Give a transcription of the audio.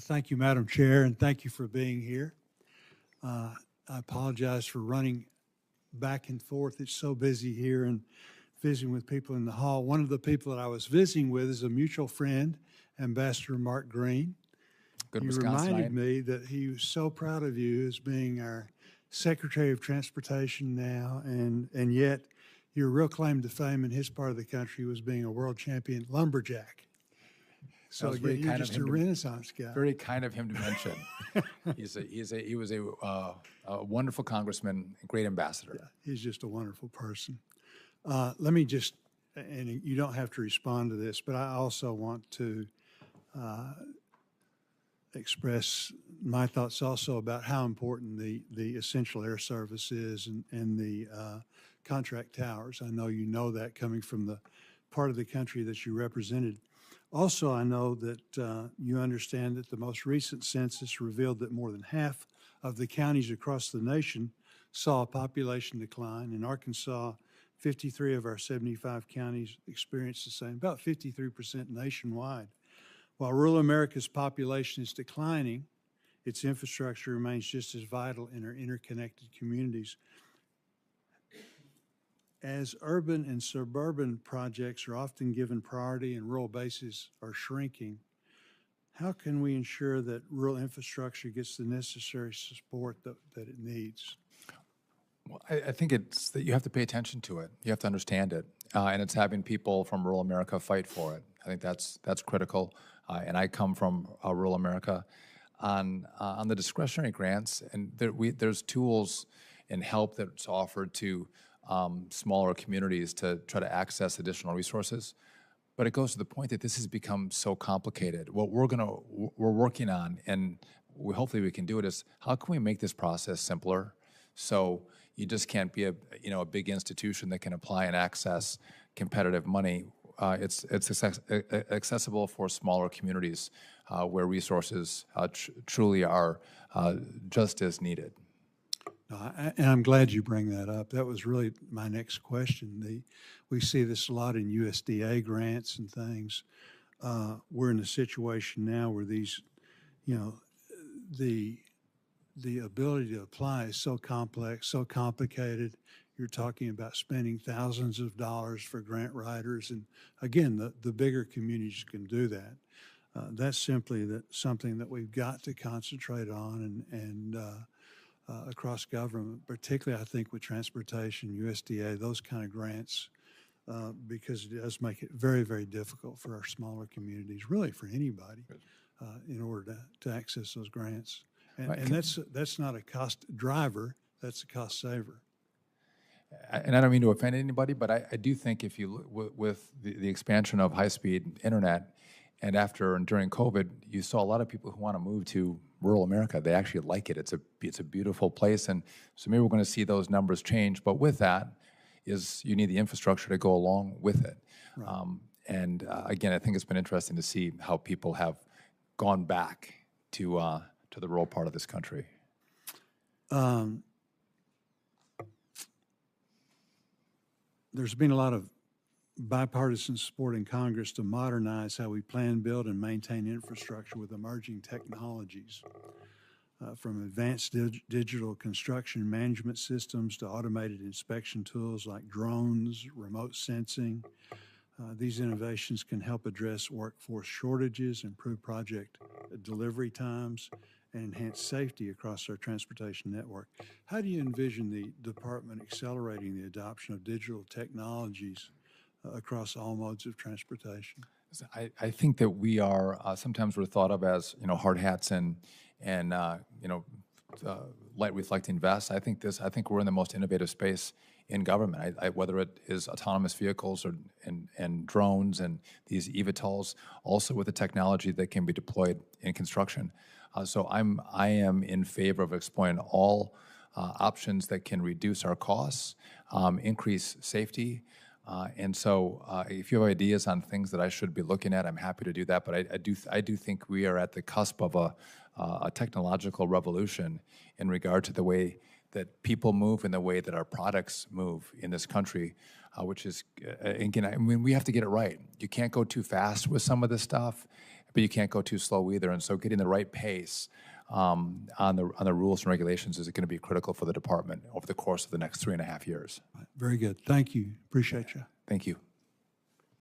Thank you, Madam Chair, and thank you for being here. I apologize for running back and forth. It's so busy here and visiting with people in the hall. One of the people that I was visiting with is a mutual friend, Ambassador Mark Green. Good He Wisconsinite. reminded me that he was so proud of you as being our Secretary of Transportation now, and yet your real claim to fame in his part of the country was being a world champion lumberjack. So again, you're just a Renaissance guy. Very kind of him to mention. He was a wonderful congressman, a great ambassador. Yeah, he's just a wonderful person. Let me just, and you don't have to respond to this, but I also want to express my thoughts also about how important the essential air service is and the contract towers. I know you know that coming from the part of the country that you represented. Also, I know that you understand that the most recent census revealed that more than half of the counties across the nation saw a population decline. In Arkansas, 53 of our 75 counties experienced the same, about 53% nationwide. While rural America's population is declining, its infrastructure remains just as vital in our interconnected communities. As urban and suburban projects are often given priority and rural bases are shrinking, how can we ensure that rural infrastructure gets the necessary support that it needs? Well, I think it's that you have to pay attention to it. You have to understand it, and it's having people from rural America fight for it. I think that's critical. And I come from rural America. On the discretionary grants, and there's tools and help that's offered to smaller communities to try to access additional resources. But it goes to the point that this has become so complicated. What we're working on, and hopefully we can do it, is how can we make this process simpler? So you just can't be a big institution that can apply and access competitive money. It's accessible for smaller communities where resources truly are just as needed. And I'm glad you bring that up. That was really my next question. We see this a lot in USDA grants and things. We're in a situation now where these, the ability to apply is so complex, so complicated. You're talking about spending thousands of dollars for grant writers. And again, the bigger communities can do that. That's simply something that we've got to concentrate on and across government, particularly I think with transportation, USDA, those kind of grants, because it does make it very, very difficult for our smaller communities, really for anybody, in order to access those grants. And that's not a cost driver, that's a cost saver. And I don't mean to offend anybody, but I do think if you look with the expansion of high-speed internet, and after and during COVID, you saw a lot of people who want to move to rural America. They actually like it. It's a beautiful place, and so maybe we're going to see those numbers change. But with that, is you need the infrastructure to go along with it. Right. And again, I think it's been interesting to see how people have gone back to the rural part of this country. There's been a lot of bipartisan support in Congress to modernize how we plan, build, and maintain infrastructure with emerging technologies, from advanced digital construction management systems to automated inspection tools like drones, remote sensing. These innovations can help address workforce shortages, improve project delivery times, and enhance safety across our transportation network. How do you envision the department accelerating the adoption of digital technologies across all modes of transportation? I think that we are sometimes we're thought of as hard hats and light reflecting vests. I think we're in the most innovative space in government. Whether it is autonomous vehicles and drones and these eVTOLs, also with the technology that can be deployed in construction. So I am in favor of exploring all options that can reduce our costs, increase safety. And so if you have ideas on things that I should be looking at, I'm happy to do that. But I do think we are at the cusp of a technological revolution in regard to the way that people move and the way that our products move in this country, which is, again, I mean, we have to get it right. You can't go too fast with some of this stuff. but you can't go too slow either. And so getting the right pace on the rules and regulations is going to be critical for the department over the course of the next 3.5 years. Very good. Thank you. Appreciate you. Thank you.